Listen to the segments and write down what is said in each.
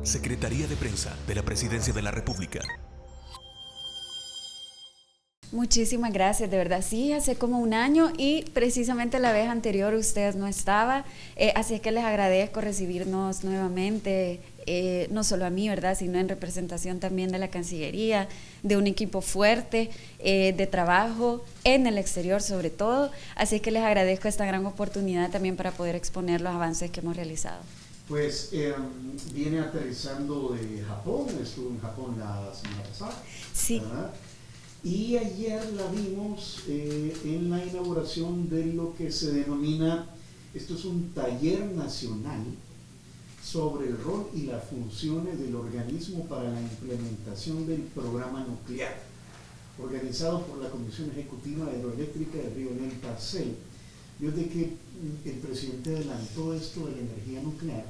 Secretaría de Prensa de la Presidencia de la República. Muchísimas gracias, de verdad, sí, hace como un año y precisamente la vez anterior usted no estaba, así es que les agradezco recibirnos nuevamente, no solo a mí, ¿verdad?, sino en representación también de la Cancillería, de un equipo fuerte de trabajo en el exterior sobre todo, así es que les agradezco esta gran oportunidad también para poder exponer los avances que hemos realizado. Pues viene aterrizando de Japón, estuvo en Japón la semana pasada, sí, ¿verdad? Y ayer la vimos en la inauguración de lo que se denomina, esto es un taller nacional sobre el rol y las funciones del organismo para la implementación del programa nuclear, organizado por la Comisión Ejecutiva Hidroeléctrica del Río Nel-Parcel. Yo de que el presidente adelantó esto de la energía nuclear,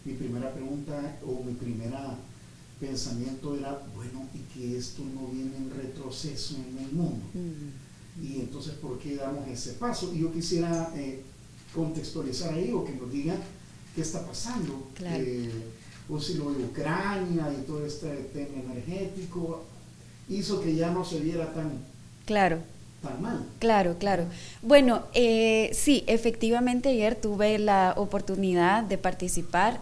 mi primera pregunta o mi primera pensamiento era, bueno, y que esto no viene en retroceso en el mundo. Y entonces, ¿por qué damos ese paso? Y yo quisiera contextualizar ahí o que nos digan qué está pasando. Claro. O si lo de Ucrania y todo este tema energético hizo que ya no se viera tan mal. Claro. Bueno, sí, efectivamente ayer tuve la oportunidad de participar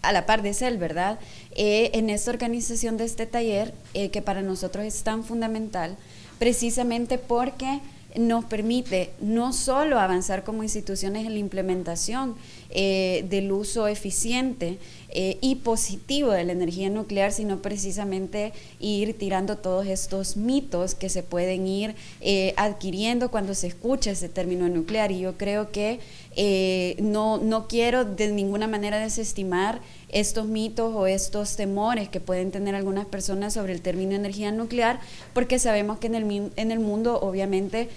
a la par de CEL, ¿verdad? En esta organización de este taller, que para nosotros es tan fundamental, precisamente porque nos permite no solo avanzar como instituciones en la implementación del uso eficiente y positivo de la energía nuclear, sino precisamente ir tirando todos estos mitos que se pueden ir adquiriendo cuando se escucha ese término nuclear. Y yo creo que no quiero de ninguna manera desestimar estos mitos o estos temores que pueden tener algunas personas sobre el término energía nuclear, porque sabemos que en el mundo, obviamente,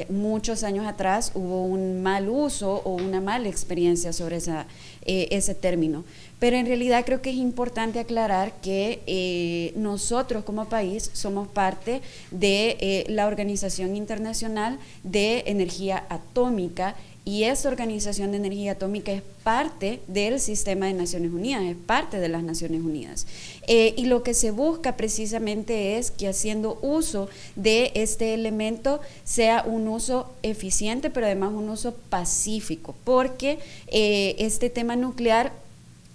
muchos años atrás hubo un mal uso o una mala experiencia sobre ese término. Pero en realidad creo que es importante aclarar que nosotros como país somos parte de la Organización Internacional de Energía Atómica, y esta Organización de Energía Atómica es parte del sistema de Naciones Unidas, es parte de las Naciones Unidas. Y lo que se busca precisamente es que haciendo uso de este elemento sea un uso eficiente, pero además un uso pacífico, porque este tema nuclear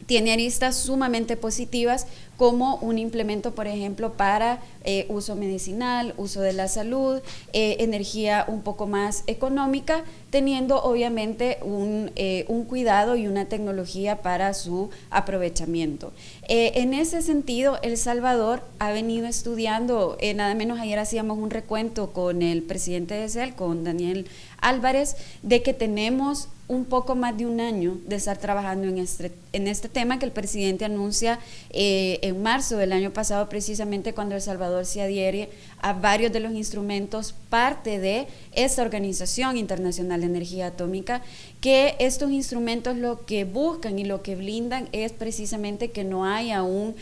tiene aristas sumamente positivas como un implemento, por ejemplo, para uso medicinal, uso de la salud, energía un poco más económica, teniendo obviamente un cuidado y una tecnología para su aprovechamiento. En ese sentido, El Salvador ha venido estudiando, nada menos ayer hacíamos un recuento con el presidente de CEL, con Daniel Álvarez, de que tenemos un poco más de un año de estar trabajando en este tema que el presidente anuncia en marzo del año pasado, precisamente cuando El Salvador se adhiere a varios de los instrumentos, parte de esta Organización Internacional de Energía Atómica, que estos instrumentos lo que buscan y lo que blindan es precisamente que no haya un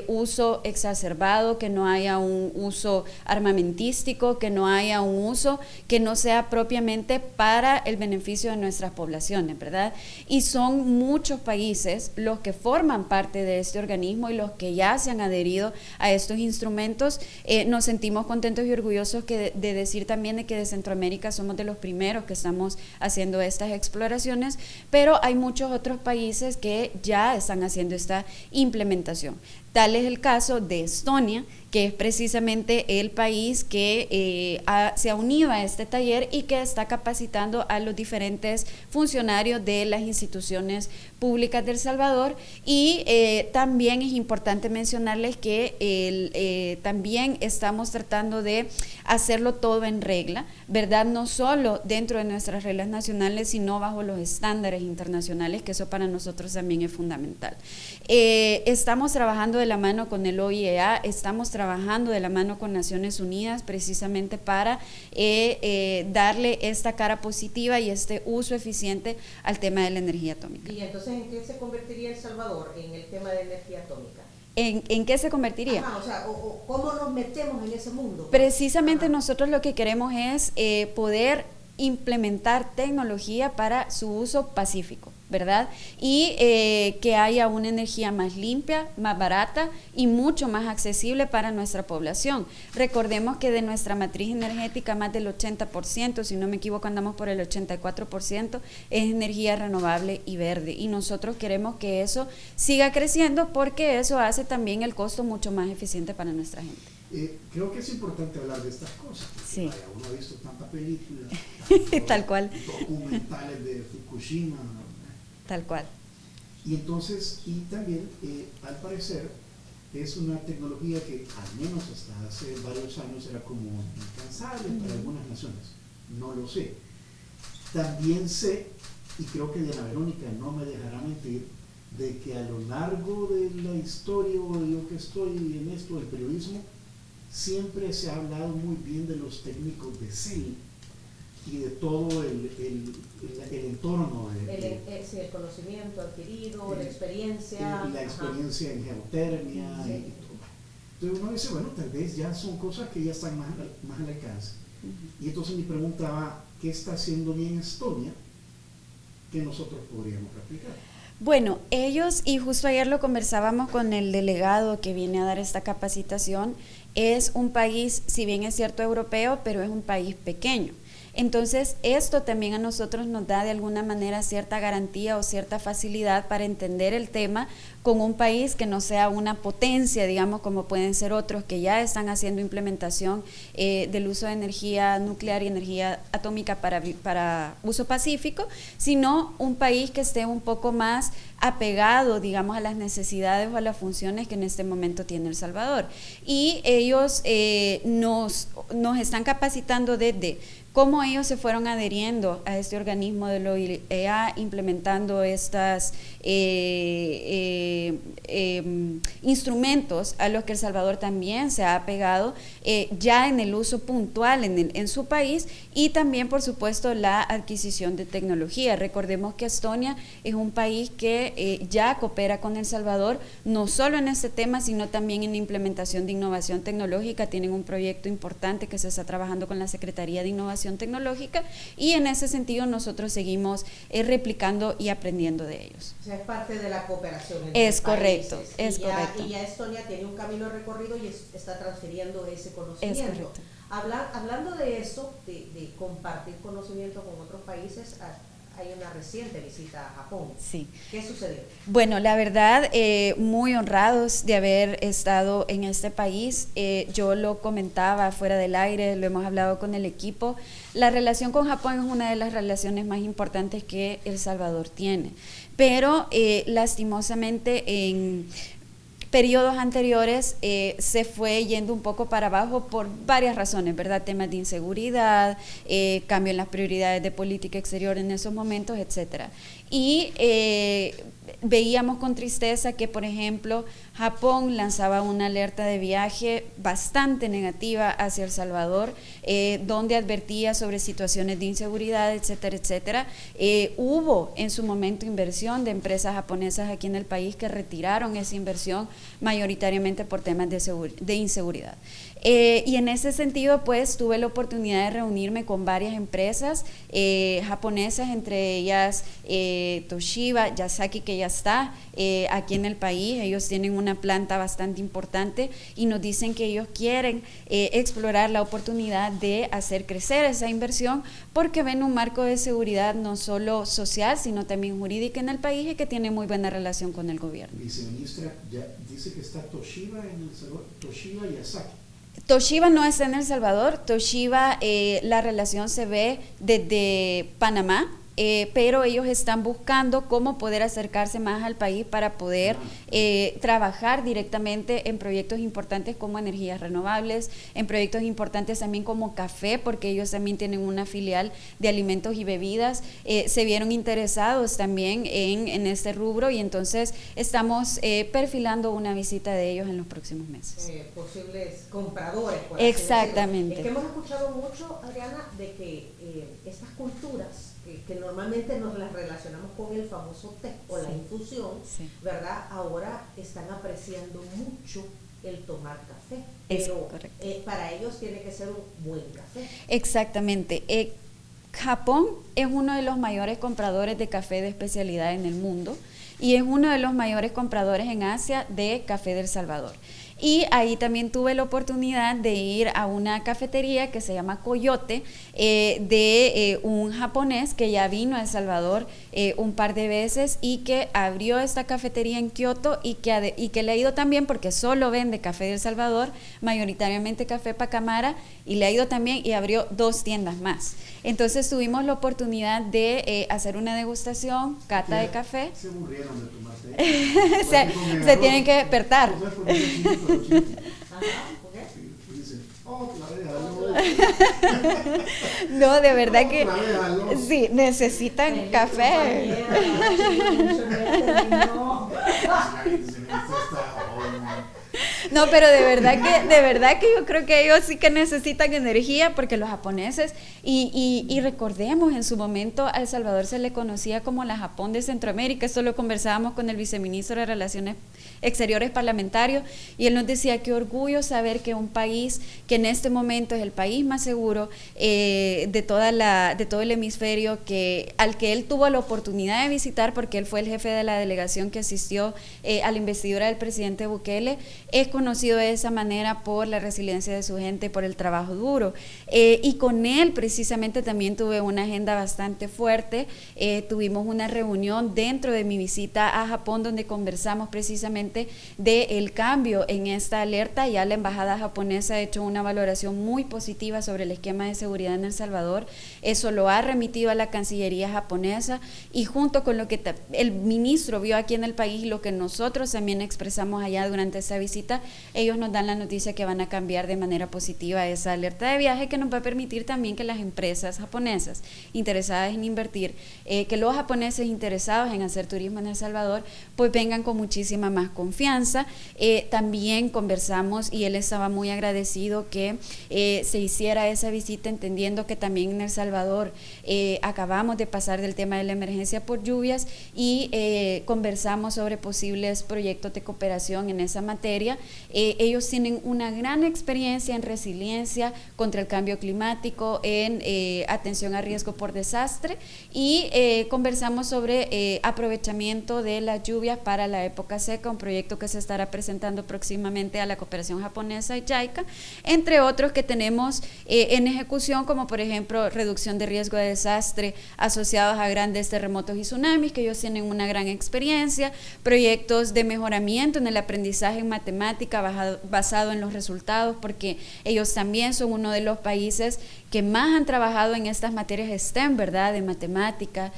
uso exacerbado, que no haya un uso armamentístico, que no haya un uso que no sea propiamente para el beneficio de nuestras poblaciones, ¿verdad? Y son muchos países los que forman parte de este organismo y los que ya se han adherido a estos instrumentos. Nos sentimos contentos y orgullosos de decir también de que de Centroamérica somos de los primeros que estamos haciendo estas exploraciones, pero hay muchos otros países que ya están haciendo esta implementación. Tal es el caso de Estonia, que es precisamente el país que se ha unido a este taller y que está capacitando a los diferentes funcionarios de las instituciones públicas de El Salvador. Y también es importante mencionarles que también estamos tratando de hacerlo todo en regla, ¿verdad? No solo dentro de nuestras reglas nacionales, sino bajo los estándares internacionales, que eso para nosotros también es fundamental. Estamos trabajando de la mano con el OIEA, estamos trabajando de la mano con Naciones Unidas precisamente para darle esta cara positiva y este uso eficiente al tema de la energía atómica. Y entonces, ¿en qué se convertiría El Salvador en el tema de energía atómica? ¿En qué se convertiría? Ajá, ¿cómo nos metemos en ese mundo? Precisamente nosotros lo que queremos es poder implementar tecnología para su uso pacífico. ¿verdad? Y que haya una energía más limpia, más barata y mucho más accesible para nuestra población. Recordemos que de nuestra matriz energética más del 80%, si no me equivoco andamos por el 84%, es energía renovable y verde. Y nosotros queremos que eso siga creciendo porque eso hace también el costo mucho más eficiente para nuestra gente. Creo que es importante hablar de estas cosas. Sí. Vaya, uno ha visto tantas películas, Tal cual. documentales de Fukushima. Tal cual. Y entonces, y también, al parecer, es una tecnología que al menos hasta hace varios años era como incansable para algunas naciones. No lo sé. También sé, y creo que Diana Verónica no me dejará mentir, de que a lo largo de la historia o de yo que estoy en esto del periodismo, siempre se ha hablado muy bien de los técnicos de CEL y de todo el entorno. El conocimiento adquirido, la experiencia. La experiencia en geotermia Sí. y todo. Entonces uno dice, bueno, tal vez ya son cosas que ya están más al alcance. Y entonces mi pregunta va, ¿qué está haciendo bien Estonia que nosotros podríamos replicar? Bueno, ellos, y justo ayer lo conversábamos con el delegado que viene a dar esta capacitación, es un país, si bien es cierto europeo, pero es un país pequeño. Entonces, esto también a nosotros nos da de alguna manera cierta garantía o cierta facilidad para entender el tema con un país que no sea una potencia, digamos, como pueden ser otros que ya están haciendo implementación del uso de energía nuclear y energía atómica para uso pacífico, sino un país que esté un poco más apegado, digamos, a las necesidades o a las funciones que en este momento tiene El Salvador. Y ellos nos están capacitando desde cómo ellos se fueron adheriendo a este organismo de la OIEA, implementando estos instrumentos a los que El Salvador también se ha apegado ya en el uso puntual en su país, y también, por supuesto, la adquisición de tecnología. Recordemos que Estonia es un país que ya coopera con El Salvador, no solo en este tema, sino también en la implementación de innovación tecnológica. Tienen un proyecto importante que se está trabajando con la Secretaría de Innovación Tecnológica, y en ese sentido nosotros seguimos replicando y aprendiendo de ellos. O sea, es parte de la cooperación entre Es correcto, países. es correcto. Y ya Estonia tiene un camino recorrido y está transfiriendo ese conocimiento. Es correcto. Hablando de eso, de compartir conocimiento con otros países, hay una reciente visita a Japón. Sí. ¿Qué sucedió? Bueno, la verdad, muy honrados de haber estado en este país. Yo lo comentaba fuera del aire, lo hemos hablado con el equipo. La relación con Japón es una de las relaciones más importantes que El Salvador tiene. Pero lastimosamente en periodos anteriores se fue yendo un poco para abajo por varias razones, ¿verdad? Temas de inseguridad, cambio en las prioridades de política exterior en esos momentos, etcétera. Y veíamos con tristeza que, por ejemplo, Japón lanzaba una alerta de viaje bastante negativa hacia El Salvador, donde advertía sobre situaciones de inseguridad, etcétera, etcétera. Hubo en su momento inversión de empresas japonesas aquí en el país que retiraron esa inversión mayoritariamente por temas de inseguridad. Y en ese sentido, pues, tuve la oportunidad de reunirme con varias empresas japonesas, entre ellas Toshiba, Yasaki, que ya está aquí en el país. Ellos tienen una planta bastante importante y nos dicen que ellos quieren explorar la oportunidad de hacer crecer esa inversión, porque ven un marco de seguridad no solo social, sino también jurídica en el país, y que tiene muy buena relación con el gobierno. Viceministra, ya dice que está Toshiba en El Salvador, Toshiba y Yasaki. Toshiba no está en El Salvador. Toshiba, la relación se ve desde Panamá, pero ellos están buscando cómo poder acercarse más al país para poder trabajar directamente en proyectos importantes como energías renovables, en proyectos importantes también como café, porque ellos también tienen una filial de alimentos y bebidas. Se vieron interesados también en este rubro, y entonces estamos perfilando una visita de ellos en los próximos meses. Posibles compradores, por así Exactamente. decirlo. Es que hemos escuchado mucho, Adriana, de que estas culturas que normalmente nos las relacionamos con el famoso té o la infusión, ¿verdad? Ahora están apreciando mucho el tomar café, pero para ellos tiene que ser un buen café. Exactamente. Japón es uno de los mayores compradores de café de especialidad en el mundo y es uno de los mayores compradores en Asia de café de El Salvador. Y ahí también tuve la oportunidad de ir a una cafetería que se llama Coyote, de un japonés que ya vino a El Salvador un par de veces y que abrió esta cafetería en Kioto y que le ha ido también porque solo vende café de El Salvador, mayoritariamente café Pacamara, y le ha ido también y abrió 2 tiendas más. Entonces tuvimos la oportunidad de hacer una degustación, cata de café. Se aburrieron de tomar té. se tienen que despertar. No, de verdad que sí, necesitan café. No, pero de verdad que yo creo que ellos sí que necesitan energía, porque los japoneses, y recordemos, en su momento a El Salvador se le conocía como la Japón de Centroamérica. Esto lo conversábamos con el viceministro de Relaciones Exteriores parlamentario, y él nos decía qué orgullo saber que un país que en este momento es el país más seguro de todo el hemisferio, al que él tuvo la oportunidad de visitar, porque él fue el jefe de la delegación que asistió a la investidura del presidente Bukele, es conocido de esa manera por la resiliencia de su gente, por el trabajo duro. Y con él precisamente también tuve una agenda bastante fuerte. Tuvimos una reunión dentro de mi visita a Japón donde conversamos precisamente del cambio en esta alerta. Ya la embajada japonesa ha hecho una valoración muy positiva sobre el esquema de seguridad en El Salvador. Eso lo ha remitido a la Cancillería japonesa, y junto con lo que el ministro vio aquí en el país, lo que nosotros también expresamos allá durante esa visita, ellos nos dan la noticia que van a cambiar de manera positiva esa alerta de viaje, que nos va a permitir también que las empresas japonesas interesadas en invertir, que los japoneses interesados en hacer turismo en El Salvador, pues vengan con muchísima más confianza. También conversamos y él estaba muy agradecido que se hiciera esa visita, entendiendo que también en El Salvador acabamos de pasar del tema de la emergencia por lluvias, y conversamos sobre posibles proyectos de cooperación en esa materia. Ellos tienen una gran experiencia en resiliencia contra el cambio climático, en atención a riesgo por desastre, y conversamos sobre aprovechamiento de las lluvias para la época seca, un proyecto que se estará presentando próximamente a la cooperación japonesa y JICA, entre otros que tenemos en ejecución, como por ejemplo reducción de riesgo de desastre asociados a grandes terremotos y tsunamis, que ellos tienen una gran experiencia, proyectos de mejoramiento en el aprendizaje en matemática basado en los resultados, porque ellos también son uno de los países que más han trabajado en estas materias STEM, ¿verdad? De matemática,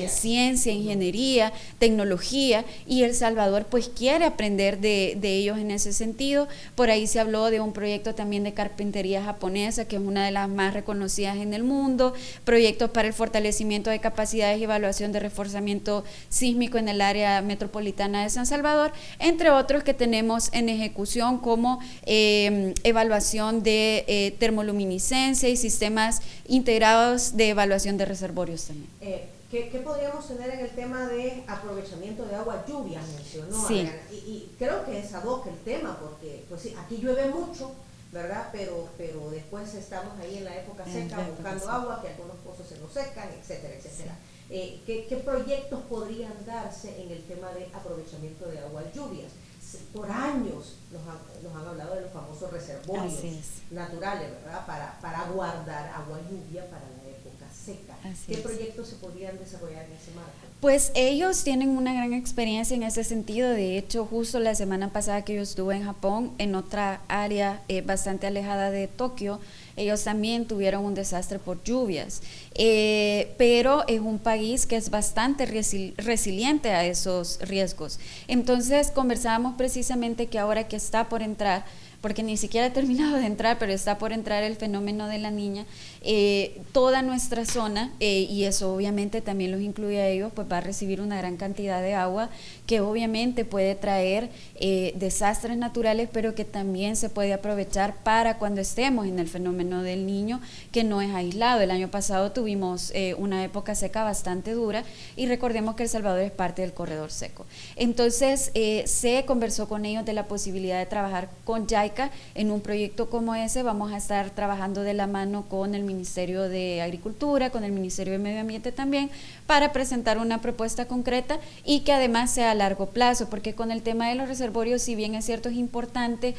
ciencia, ingeniería, tecnología, y El Salvador pues quiere aprender de ellos en ese sentido. Por ahí se habló de un proyecto también de carpintería japonesa, que es una de las más reconocidas en el mundo, proyectos para el fortalecimiento de capacidades y evaluación de reforzamiento sísmico en el área metropolitana de San Salvador, entre otros que tenemos en ejecución, como evaluación de termoluminiscencia y sistemas integrados de evaluación de reservorios también. ¿Qué podríamos tener en el tema de aprovechamiento de agua lluvia? Mencionó, sí. Y creo que es ad hoc el tema, porque pues sí, aquí llueve mucho, ¿verdad? Pero después estamos ahí en la época seca buscando agua, que algunos pozos se nos secan, etcétera, etcétera. Sí. ¿Qué proyectos podrían darse en el tema de aprovechamiento de aguas lluvias? Por años nos han hablado de los famosos reservorios naturales, ¿verdad? Para guardar agua lluvia para la época seca. ¿Qué proyectos se podrían desarrollar en ese marco? Pues ellos tienen una gran experiencia en ese sentido. De hecho, justo la semana pasada que yo estuve en Japón, en otra área bastante alejada de Tokio, ellos también tuvieron un desastre por lluvias, pero es un país que es bastante resiliente a esos riesgos. Entonces conversábamos precisamente que ahora que está por entrar, porque ni siquiera ha terminado de entrar, pero está por entrar el fenómeno de la Niña, toda nuestra zona, y eso obviamente también los incluye a ellos, pues va a recibir una gran cantidad de agua que obviamente puede traer desastres naturales, pero que también se puede aprovechar para cuando estemos en el fenómeno del Niño, que no es aislado. El año pasado tuvimos una época seca bastante dura, y recordemos que El Salvador es parte del corredor seco. Entonces se conversó con ellos de la posibilidad de trabajar con JICA JICA, en un proyecto como ese vamos a estar trabajando de la mano con el Ministerio de Agricultura, con el Ministerio de Medio Ambiente también, para presentar una propuesta concreta y que además sea a largo plazo, porque con el tema de los reservorios, si bien es cierto, es importante,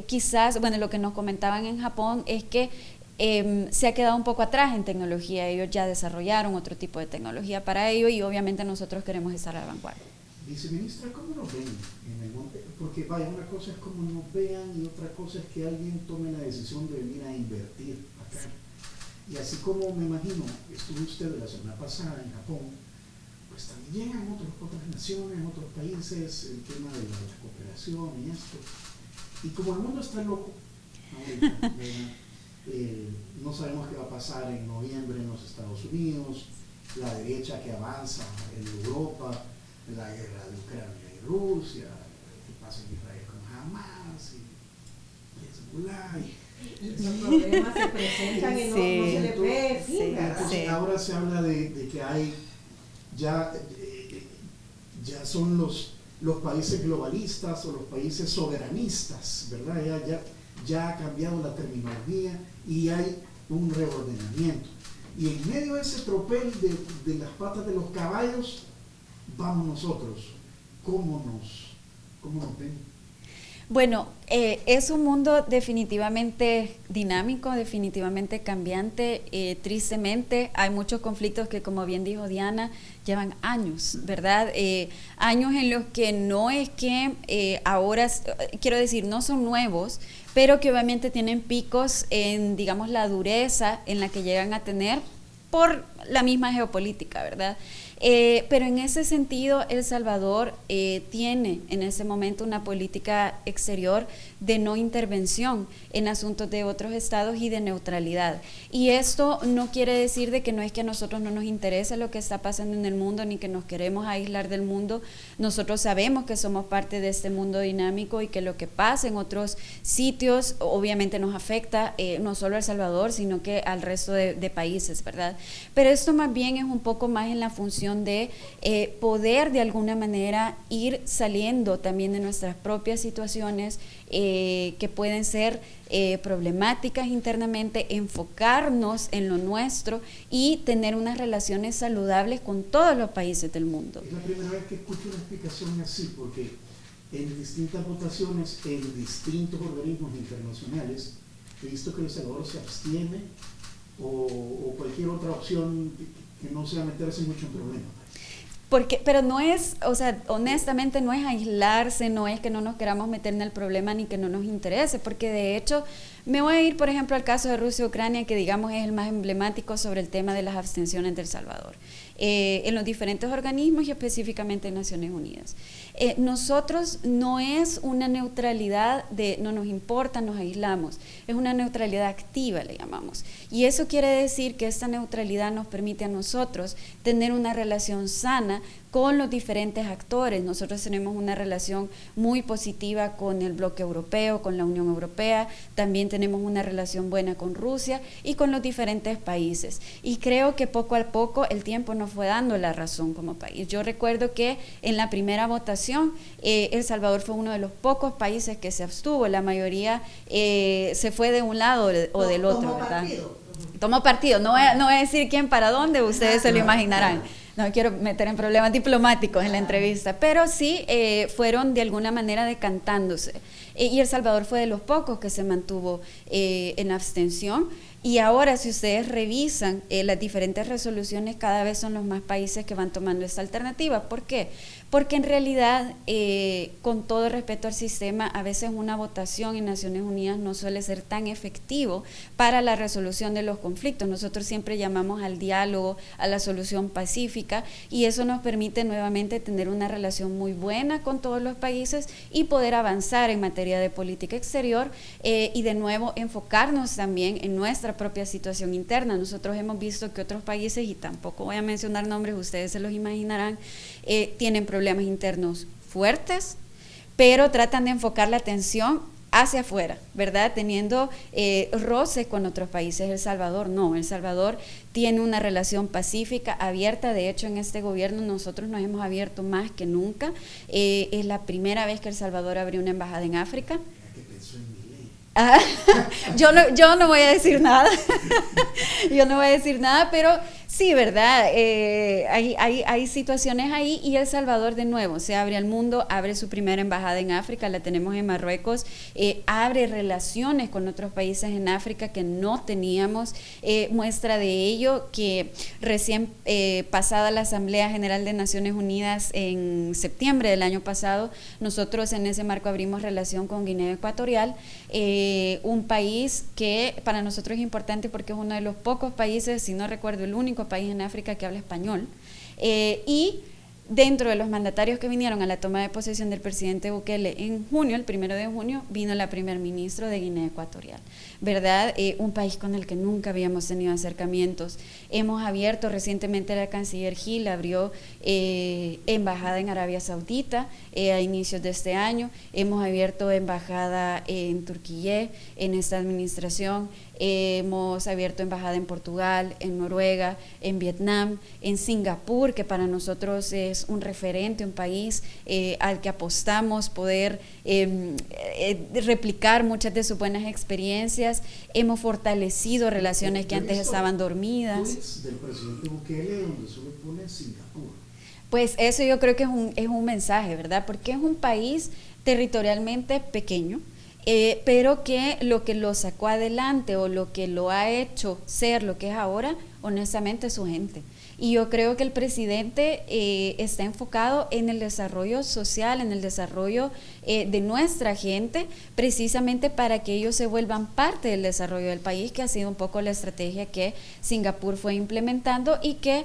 quizás, bueno, lo que nos comentaban en Japón es que se ha quedado un poco atrás en tecnología. Ellos ya desarrollaron otro tipo de tecnología para ello y obviamente nosotros queremos estar a la vanguardia. Viceministra, ¿cómo nos ven en el monte? Porque vaya, una cosa es cómo nos vean y otra cosa es que alguien tome la decisión de venir a invertir acá. Y así como me imagino, estuvo usted la semana pasada en Japón, pues también llegan otras naciones, otros países, el tema de la cooperación y esto. Y como el mundo está loco, ahorita, no sabemos qué va a pasar en noviembre en los Estados Unidos, la derecha que avanza en Europa, la guerra de Ucrania y Rusia, qué pasa en Israel con Hamas y los problemas se presentan y no se les ve fin, entonces ahora se habla de que hay ya son los países globalistas o los países soberanistas, ¿verdad? Ya ha cambiado la terminología y hay un reordenamiento. Y en medio de ese tropel de las patas de los caballos, vamos nosotros. ¿Cómo nos ven? Bueno, es un mundo definitivamente dinámico, definitivamente cambiante. Tristemente hay muchos conflictos que, como bien dijo Diana, llevan años, ¿verdad? Años en los que no es que ahora, quiero decir, no son nuevos, pero que obviamente tienen picos en, digamos, la dureza en la que llegan a tener por la misma geopolítica, ¿verdad? Pero en ese sentido, El Salvador tiene en ese momento una política exterior de no intervención en asuntos de otros estados y de neutralidad. Y esto no quiere decir de que no es que a nosotros no nos interesa lo que está pasando en el mundo, ni que nos queremos aislar del mundo. Nosotros sabemos que somos parte de este mundo dinámico y que lo que pasa en otros sitios obviamente nos afecta, no solo a El Salvador, sino que al resto de países, ¿verdad? Pero esto más bien es un poco más en la función de poder de alguna manera ir saliendo también de nuestras propias situaciones que pueden ser problemáticas internamente, enfocarnos en lo nuestro y tener unas relaciones saludables con todos los países del mundo. Es la primera vez que escucho una explicación así, porque en distintas votaciones, en distintos organismos internacionales, he visto que El Salvador se abstiene o cualquier otra opción que no sea meterse mucho en problemas. Pero no es, o sea, honestamente no es aislarse, no es que no nos queramos meter en el problema ni que no nos interese, porque de hecho me voy a ir, por ejemplo, al caso de Rusia y Ucrania, que digamos es el más emblemático sobre el tema de las abstenciones de El Salvador, en los diferentes organismos y específicamente en Naciones Unidas. Nosotros no es una neutralidad de no nos importa, nos aislamos, es una neutralidad activa, le llamamos. Y eso quiere decir que esta neutralidad nos permite a nosotros tener una relación sana con los diferentes actores. Nosotros tenemos una relación muy positiva con el bloque europeo, con la Unión Europea, también tenemos una relación buena con Rusia y con los diferentes países. Y creo que poco a poco el tiempo nos fue dando la razón como país. Yo recuerdo que en la primera votación El Salvador fue uno de los pocos países que se abstuvo, la mayoría se fue de un lado o del otro, ¿verdad? Tomó partido, no voy a decir quién para dónde, ustedes se lo imaginarán. No me quiero meter en problemas diplomáticos en la entrevista, pero sí fueron de alguna manera decantándose. Y El Salvador fue de los pocos que se mantuvo en abstención. Y ahora, si ustedes revisan las diferentes resoluciones, cada vez son los más países que van tomando esta alternativa. ¿Por qué? Porque en realidad, con todo respeto al sistema, a veces una votación en Naciones Unidas no suele ser tan efectivo para la resolución de los conflictos. Nosotros siempre llamamos al diálogo, a la solución pacífica, y eso nos permite nuevamente tener una relación muy buena con todos los países y poder avanzar en materia de política exterior y de nuevo enfocarnos también en nuestra propia situación interna. Nosotros hemos visto que otros países, y tampoco voy a mencionar nombres, ustedes se los imaginarán, tienen problemas internos fuertes, pero tratan de enfocar la atención hacia afuera, ¿verdad? Teniendo roces con otros países. El Salvador no, El Salvador tiene una relación pacífica, abierta. De hecho, en este gobierno nosotros nos hemos abierto más que nunca. Es la primera vez que El Salvador abrió una embajada en África. Que pensó en Ah, yo no voy a decir nada, yo no voy a decir nada, pero sí, ¿verdad? Hay situaciones ahí y El Salvador de nuevo se abre al mundo, abre su primera embajada en África, la tenemos en Marruecos, abre relaciones con otros países en África que no teníamos, muestra de ello que recién pasada la Asamblea General de Naciones Unidas en septiembre del año pasado, nosotros en ese marco abrimos relación con Guinea Ecuatorial, un país que para nosotros es importante porque es uno de los pocos países, si no recuerdo el único país en África que habla español, y dentro de los mandatarios que vinieron a la toma de posesión del presidente Bukele en junio, el 1 de junio, vino la primer ministro de Guinea Ecuatorial, ¿verdad? Un país con el que nunca habíamos tenido acercamientos. Hemos abierto recientemente, la canciller Gil abrió embajada en Arabia Saudita a inicios de este año, hemos abierto embajada en Turquía en esta administración, hemos abierto embajada en Portugal, en Noruega, en Vietnam, en Singapur, que para nosotros es un referente, un país al que apostamos poder replicar muchas de sus buenas experiencias. Hemos fortalecido relaciones que antes estaban dormidas. Tweets del presidente Bukele donde solo pone Singapur. Pues eso yo creo que es un mensaje, ¿verdad? Porque es un país territorialmente pequeño, pero que lo sacó adelante o lo que lo ha hecho ser lo que es ahora, honestamente, es su gente. Y yo creo que el presidente está enfocado en el desarrollo social, en el desarrollo de nuestra gente, precisamente para que ellos se vuelvan parte del desarrollo del país, que ha sido un poco la estrategia que Singapur fue implementando y que,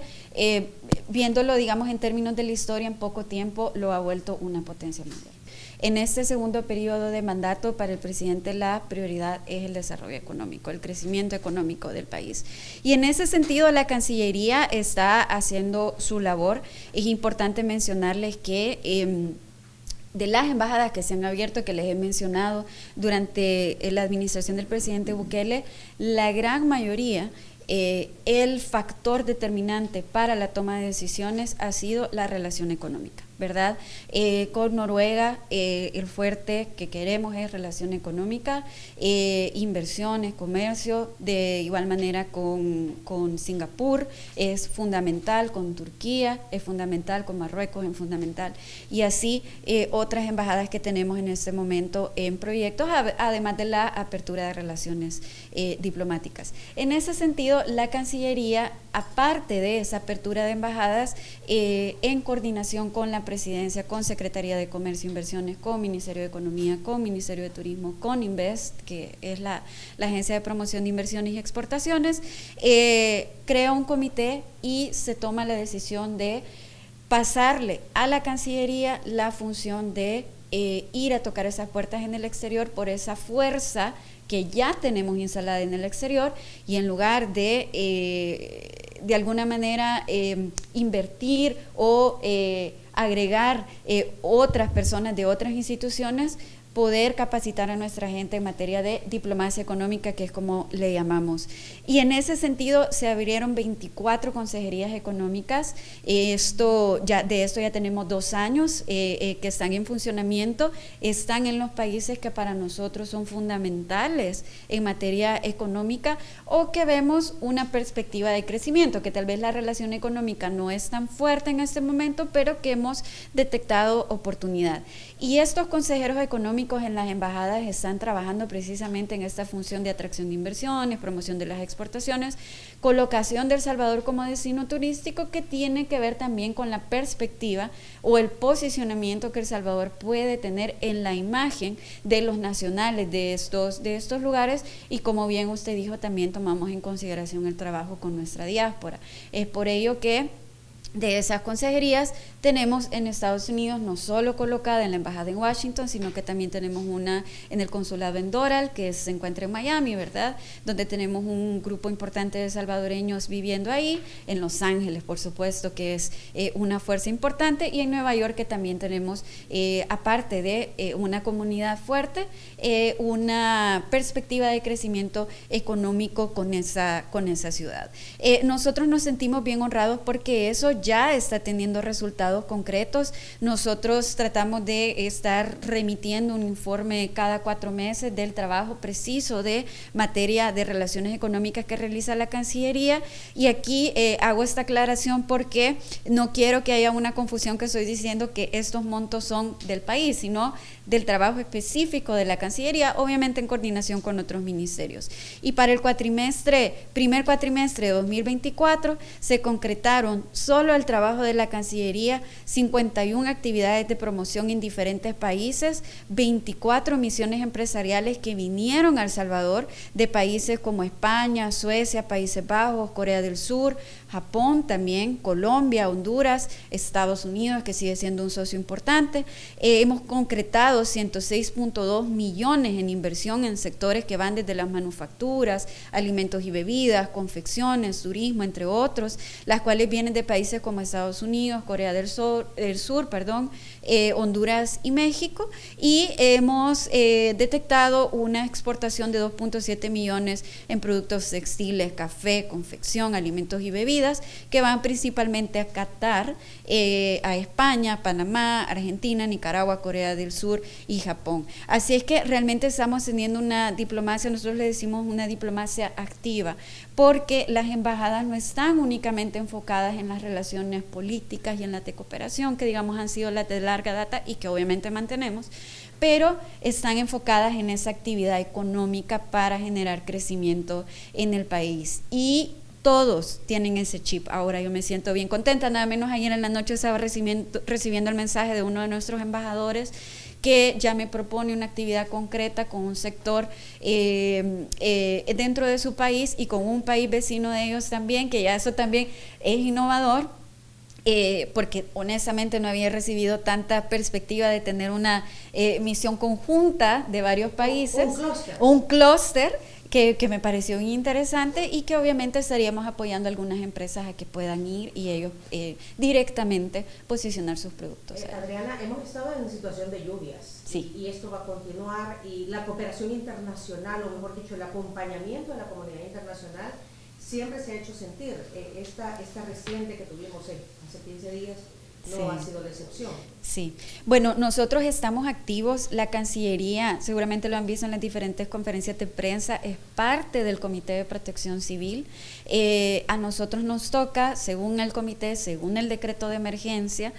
viéndolo, digamos, en términos de la historia, en poco tiempo lo ha vuelto una potencia mundial. En este segundo periodo de mandato para el presidente la prioridad es el desarrollo económico, el crecimiento económico del país. Y en ese sentido la Cancillería está haciendo su labor. Es importante mencionarles que de las embajadas que se han abierto, que les he mencionado durante la administración del presidente Bukele, la gran mayoría, el factor determinante para la toma de decisiones ha sido la relación económica, ¿verdad? Con Noruega, el fuerte que queremos es relación económica, inversiones, comercio, de igual manera con Singapur es fundamental, con Turquía es fundamental, con Marruecos es fundamental, y así otras embajadas que tenemos en este momento en proyectos, además de la apertura de relaciones diplomáticas. En ese sentido, la Cancillería, aparte de esa apertura de embajadas, en coordinación con la Presidencia, con Secretaría de Comercio e Inversiones, con Ministerio de Economía, con Ministerio de Turismo, con Invest, que es la Agencia de Promoción de Inversiones y Exportaciones, crea un comité y se toma la decisión de pasarle a la Cancillería la función de ir a tocar esas puertas en el exterior por esa fuerza que ya tenemos instalada en el exterior, y en lugar de alguna manera invertir o agregar otras personas de otras instituciones, poder capacitar a nuestra gente en materia de diplomacia económica, que es como le llamamos. Y en ese sentido se abrieron 24 consejerías económicas. De esto ya tenemos 2 años que están en funcionamiento, están en los países que para nosotros son fundamentales en materia económica o que vemos una perspectiva de crecimiento, que tal vez la relación económica no es tan fuerte en este momento, pero que hemos detectado oportunidad. Y estos consejeros económicos en las embajadas están trabajando precisamente en esta función de atracción de inversiones, promoción de las exportaciones, colocación de El Salvador como destino turístico, que tiene que ver también con la perspectiva o el posicionamiento que El Salvador puede tener en la imagen de los nacionales de estos lugares, y como bien usted dijo, también tomamos en consideración el trabajo con nuestra diáspora. Es por ello que de esas consejerías tenemos en Estados Unidos no solo colocada en la embajada en Washington, sino que también tenemos una en el consulado en Doral, que se encuentra en Miami, ¿verdad?, donde tenemos un grupo importante de salvadoreños viviendo ahí, en Los Ángeles, por supuesto, que es una fuerza importante, y en Nueva York, que también tenemos, aparte de una comunidad fuerte, una perspectiva de crecimiento económico con esa ciudad. Nosotros nos sentimos bien honrados porque eso ya está teniendo resultados concretos. Nosotros tratamos de estar remitiendo un informe cada 4 meses del trabajo preciso de materia de relaciones económicas que realiza la Cancillería, y aquí hago esta aclaración porque no quiero que haya una confusión que estoy diciendo que estos montos son del país, sino del trabajo específico de la Cancillería, obviamente en coordinación con otros ministerios. Y para el primer cuatrimestre de 2024 se concretaron solo el trabajo de la Cancillería 51 actividades de promoción en diferentes países, 24 misiones empresariales que vinieron a El Salvador de países como España, Suecia, Países Bajos, Corea del Sur, Japón también, Colombia, Honduras, Estados Unidos, que sigue siendo un socio importante. Hemos concretado 106.2 millones en inversión en sectores que van desde las manufacturas, alimentos y bebidas, confecciones, turismo, entre otros, las cuales vienen de países como Estados Unidos, Corea del Sur, Honduras y México, y hemos detectado una exportación de 2.7 millones en productos textiles, café, confección, alimentos y bebidas, que van principalmente a Qatar, a España, Panamá, Argentina, Nicaragua, Corea del Sur y Japón. Así es que realmente estamos teniendo una diplomacia, nosotros le decimos una diplomacia activa, porque las embajadas no están únicamente enfocadas en las relaciones políticas y en la de cooperación, que digamos han sido las de larga data y que obviamente mantenemos, pero están enfocadas en esa actividad económica para generar crecimiento en el país. Y todos tienen ese chip. Ahora yo me siento bien contenta, nada menos ayer en la noche estaba recibiendo el mensaje de uno de nuestros embajadores que ya me propone una actividad concreta con un sector dentro de su país y con un país vecino de ellos también, que ya eso también es innovador, porque honestamente no había recibido tanta perspectiva de tener una misión conjunta de varios países, un clúster que me pareció muy interesante, y que obviamente estaríamos apoyando a algunas empresas a que puedan ir y ellos directamente posicionar sus productos. Adriana, hemos estado en situación de lluvias, sí, y esto va a continuar, y la cooperación internacional, o mejor dicho, el acompañamiento de la comunidad internacional siempre se ha hecho sentir. Esta reciente que tuvimos hace 15 días no ha sido la excepción. Sí, bueno, nosotros estamos activos, la Cancillería, seguramente lo han visto en las diferentes conferencias de prensa, es parte del Comité de Protección Civil. A nosotros nos toca, según el comité, según el decreto de emergencia,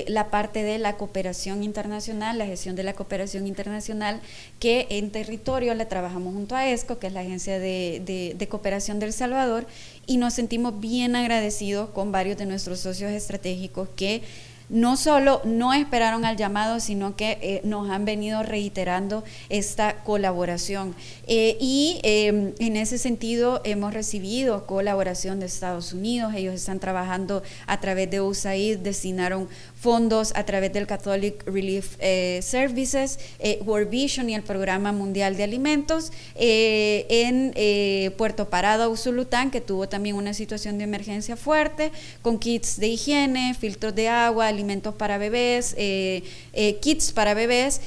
la parte de la cooperación internacional, la gestión de la cooperación internacional, que en territorio la trabajamos junto a ESCO, que es la Agencia de Cooperación de El Salvador, y nos sentimos bien agradecidos con varios de nuestros socios estratégicos que no solo no esperaron al llamado, sino que nos han venido reiterando esta colaboración. En ese sentido hemos recibido colaboración de Estados Unidos. Ellos están trabajando a través de USAID, destinaron fondos a través del Catholic Relief Services, World Vision y el Programa Mundial de Alimentos, en Puerto Parado, Usulután, que tuvo también una situación de emergencia fuerte, con kits de higiene, filtros de agua, alimentos para bebés, kits para bebés.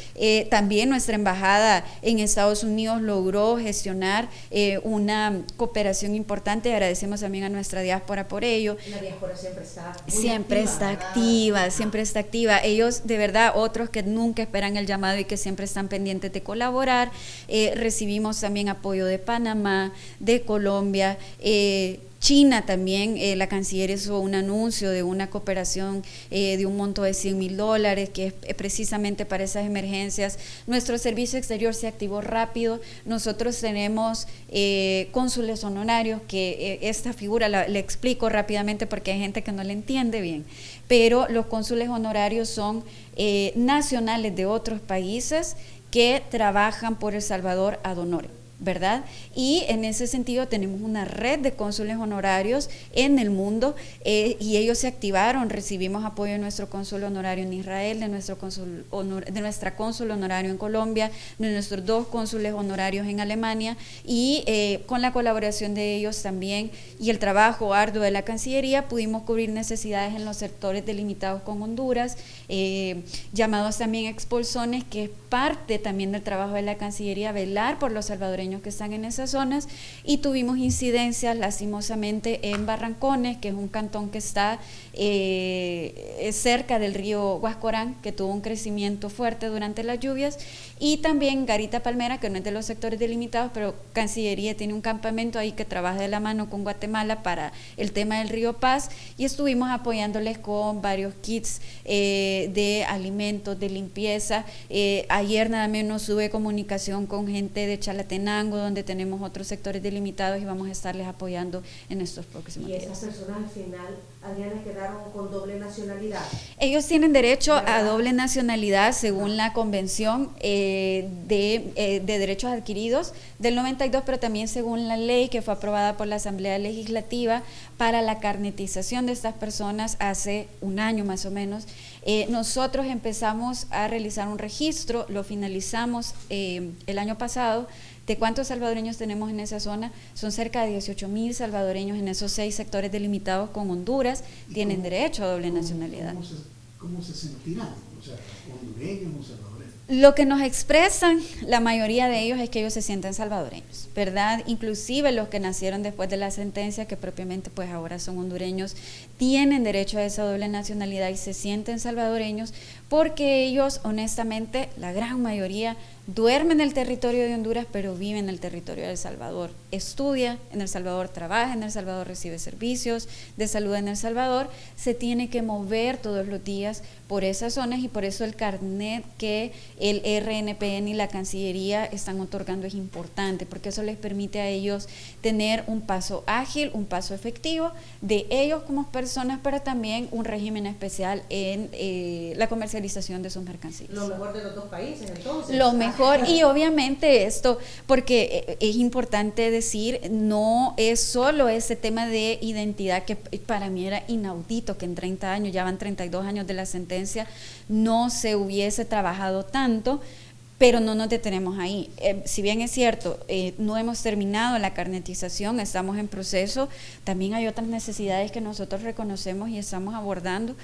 También nuestra embajada en Estados Unidos logró gestionar una cooperación importante. Agradecemos también a nuestra diáspora por ello. La diáspora siempre está activa. Ellos, de verdad, otros que nunca esperan el llamado y que siempre están pendientes de colaborar. Recibimos también apoyo de Panamá, de Colombia, China también. La canciller hizo un anuncio de una cooperación de un monto de $100,000 que es precisamente para esas emergencias. Nuestro servicio exterior se activó rápido. Nosotros tenemos cónsules honorarios, que esta figura le explico rápidamente porque hay gente que no la entiende bien, pero los cónsules honorarios son nacionales de otros países que trabajan por El Salvador ad honorem, ¿verdad? Y en ese sentido tenemos una red de cónsules honorarios en el mundo, y ellos se activaron. Recibimos apoyo de nuestro cónsul honorario en Israel, de nuestra cónsul honorario en Colombia, de nuestros 2 cónsules honorarios en Alemania, y con la colaboración de ellos también y el trabajo arduo de la Cancillería pudimos cubrir necesidades en los sectores delimitados con Honduras, llamados también expulsones, que es parte también del trabajo de la Cancillería, velar por los salvadoreños salvadoreños que están en esas zonas, y tuvimos incidencias lastimosamente en Barrancones, que es un cantón que está cerca del río Huascorán, que tuvo un crecimiento fuerte durante las lluvias, y también Garita Palmera, que no es de los sectores delimitados, pero Cancillería tiene un campamento ahí que trabaja de la mano con Guatemala para el tema del río Paz, y estuvimos apoyándoles con varios kits de alimentos, de limpieza. Ayer nada menos tuve comunicación con gente de Chalatenango, donde tenemos otros sectores delimitados, y vamos a estarles apoyando en estos próximos días. ¿Y esas personas al final, Adriana, quedaron con doble nacionalidad? Ellos tienen derecho a doble nacionalidad según la Convención de Derechos Adquiridos del 92, pero también según la ley que fue aprobada por la Asamblea Legislativa para la carnetización de estas personas hace un año más o menos. Nosotros empezamos a realizar un registro, lo finalizamos el año pasado. ¿De cuántos salvadoreños tenemos en esa zona? Son cerca de 18,000 salvadoreños en esos 6 sectores delimitados con Honduras, tienen derecho a doble nacionalidad. ¿Cómo se sentirán? O sea, hondureños o salvadoreños. Lo que nos expresan la mayoría de ellos es que ellos se sienten salvadoreños, ¿verdad? Inclusive los que nacieron después de la sentencia, que propiamente pues ahora son hondureños, tienen derecho a esa doble nacionalidad y se sienten salvadoreños porque ellos, honestamente, la gran mayoría duermen en el territorio de Honduras, pero viven en el territorio de El Salvador. Estudia en El Salvador, trabaja en El Salvador, recibe servicios de salud en El Salvador, se tiene que mover todos los días por esas zonas, y por eso el carnet que el RNPN y la Cancillería están otorgando es importante, porque eso les permite a ellos tener un paso ágil, un paso efectivo de ellos como personas, pero también un régimen especial en la comercialización de sus mercancías. Lo mejor de los dos países, entonces. Lo mejor, y obviamente esto, porque es importante decir, no es solo ese tema de identidad, que para mí era inaudito que en 30 años, ya van 32 años de la sentencia, no se hubiese trabajado tanto, pero no nos detenemos ahí. Si bien es cierto, no hemos terminado la carnetización, estamos en proceso, también hay otras necesidades que nosotros reconocemos y estamos abordando.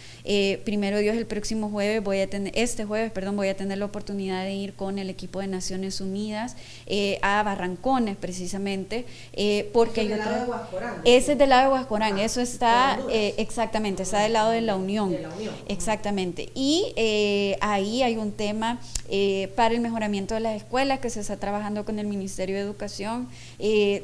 Primero Dios, el próximo jueves voy a tener la oportunidad de ir con el equipo de Naciones Unidas a Barrancones, precisamente, porque ¿Ese es del lado de Huascorán? Ese es del lado de Huascorán, eso está, exactamente, está del lado de la Unión. De la Unión. Exactamente. Y ahí hay un tema para el mejoramiento de las escuelas que se está trabajando con el Ministerio de Educación.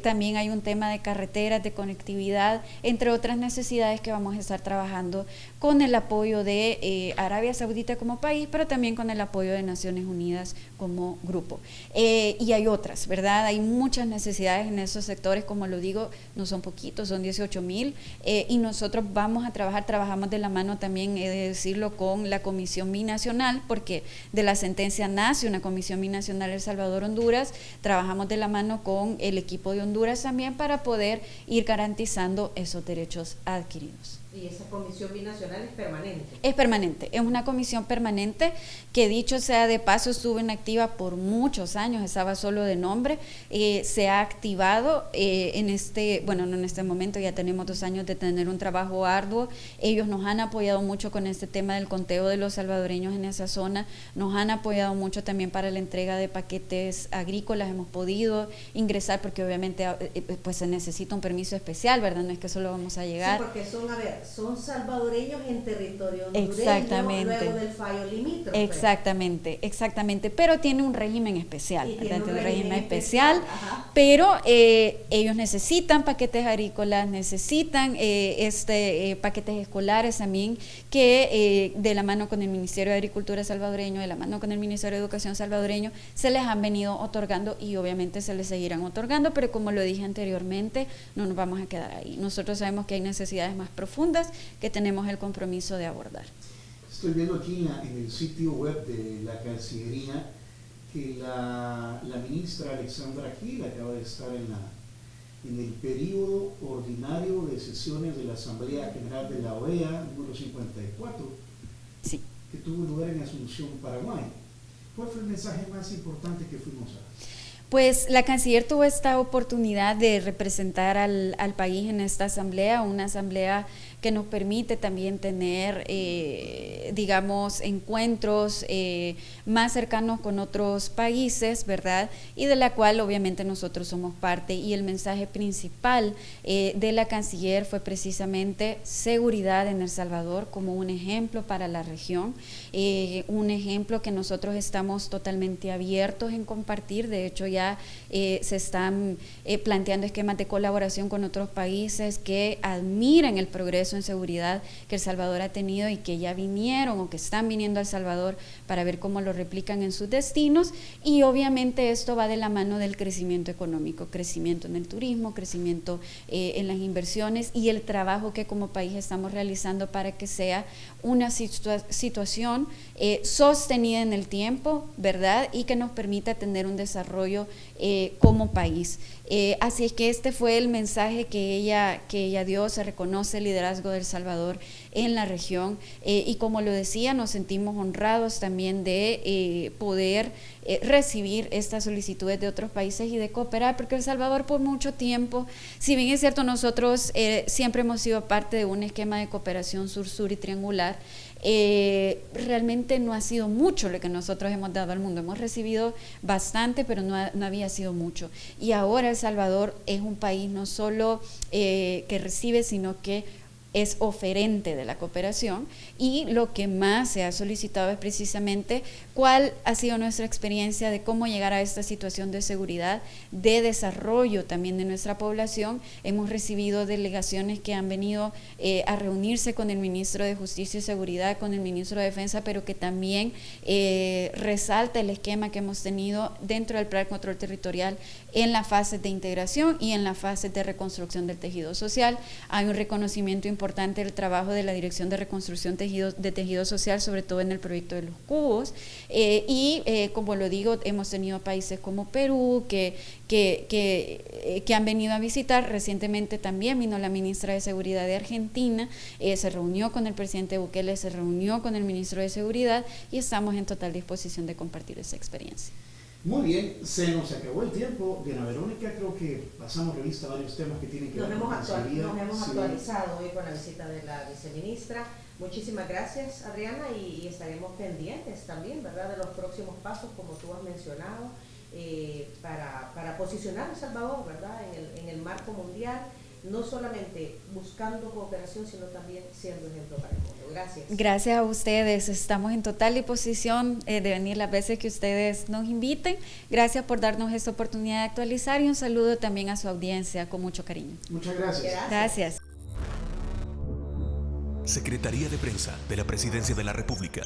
También hay un tema de carreteras, de conectividad, entre otras necesidades que vamos a estar trabajando con el apoyo de Arabia Saudita como país, pero también con el apoyo de Naciones Unidas como grupo. Y hay otras, ¿verdad? Hay muchas necesidades en esos sectores, como lo digo, no son poquitos, son 18,000, y nosotros vamos a trabajamos de la mano también, he de decirlo, con la Comisión Binacional, porque de la sentencia nace una Comisión Binacional El Salvador-Honduras, trabajamos de la mano con el equipo de Honduras también para poder ir garantizando esos derechos adquiridos. ¿Y esa comisión binacional es permanente? Es permanente, es una comisión permanente que, dicho sea de paso, estuvo inactiva por muchos años, estaba solo de nombre, se ha activado no en este momento, ya tenemos 2 años de tener un trabajo arduo. Ellos nos han apoyado mucho con este tema del conteo de los salvadoreños en esa zona, nos han apoyado mucho también para la entrega de paquetes agrícolas, hemos podido ingresar porque obviamente pues se necesita un permiso especial, ¿verdad? No es que solo vamos a llegar. Sí, porque son salvadoreños en territorio hondureño. Exactamente. Luego del fallo limítrofe. Exactamente, pero tiene un régimen especial, Tiene un régimen especial, ajá. pero ellos necesitan paquetes agrícolas, necesitan paquetes escolares también, que de la mano con el Ministerio de Agricultura salvadoreño, de la mano con el Ministerio de Educación salvadoreño, se les han venido otorgando y obviamente se les seguirán otorgando, pero como lo dije anteriormente, no nos vamos a quedar ahí. Nosotros sabemos que hay necesidades más profundas que tenemos el compromiso de abordar. Estoy viendo aquí en el sitio web de la Cancillería que la ministra Alexandra Gil acaba de estar en el periodo ordinario de sesiones de la Asamblea General de la OEA número 54, Sí. que tuvo lugar en Asunción, Paraguay. ¿Cuál fue el mensaje más importante que fuimos a dar? Pues la canciller tuvo esta oportunidad de representar al país en esta asamblea, una asamblea que nos permite también tener, digamos, encuentros más cercanos con otros países, ¿verdad? Y de la cual obviamente nosotros somos parte, y el mensaje principal de la canciller fue precisamente seguridad en El Salvador como un ejemplo para la región, un ejemplo que nosotros estamos totalmente abiertos en compartir. De hecho ya se están planteando esquemas de colaboración con otros países que admiran el progreso en seguridad que El Salvador ha tenido y que ya vinieron o que están viniendo a El Salvador para ver cómo lo replican en sus destinos. Y obviamente esto va de la mano del crecimiento económico, crecimiento en el turismo, crecimiento en las inversiones y el trabajo que como país estamos realizando para que sea una situación sostenida en el tiempo, ¿verdad? Y que nos permita tener un desarrollo como país. Así es que este fue el mensaje que ella dio. Se reconoce el liderazgo de El Salvador en la región y como lo decía, nos sentimos honrados también de poder recibir estas solicitudes de otros países y de cooperar, porque El Salvador por mucho tiempo, si bien es cierto, nosotros siempre hemos sido parte de un esquema de cooperación sur-sur y triangular, realmente no ha sido mucho lo que nosotros hemos dado al mundo. Hemos recibido bastante, pero no había sido mucho. Y ahora El Salvador es un país no solo que recibe, sino que es oferente de la cooperación, y lo que más se ha solicitado es precisamente cuál ha sido nuestra experiencia de cómo llegar a esta situación de seguridad, de desarrollo también de nuestra población. Hemos recibido delegaciones que han venido a reunirse con el ministro de Justicia y Seguridad, con el ministro de Defensa, pero que también resalta el esquema que hemos tenido dentro del Plan de Control Territorial en la fase de integración y en la fase de reconstrucción del tejido social. Hay un reconocimiento importante del trabajo de la Dirección de Reconstrucción de Tejido Social, sobre todo en el proyecto de los cubos, como lo digo, hemos tenido países como Perú que han venido a visitar. Recientemente también vino la ministra de Seguridad de Argentina, se reunió con el presidente Bukele, se reunió con el ministro de Seguridad, y estamos en total disposición de compartir esa experiencia. Muy bien, se nos acabó el tiempo. Diana Verónica, creo que pasamos revista a varios temas que tienen que ver con la seguridad. Nos hemos actualizado hoy con la visita de la viceministra. Muchísimas gracias, Adriana, y estaremos pendientes también, ¿verdad?, de los próximos pasos, como tú has mencionado, para posicionar a El Salvador, ¿verdad?, en el marco mundial, no solamente buscando cooperación, sino también siendo ejemplo para el mundo. Gracias. Gracias a ustedes. Estamos en total disposición de venir las veces que ustedes nos inviten. Gracias por darnos esta oportunidad de actualizar, y un saludo también a su audiencia con mucho cariño. Muchas gracias. Gracias. Secretaría de Prensa de la Presidencia de la República.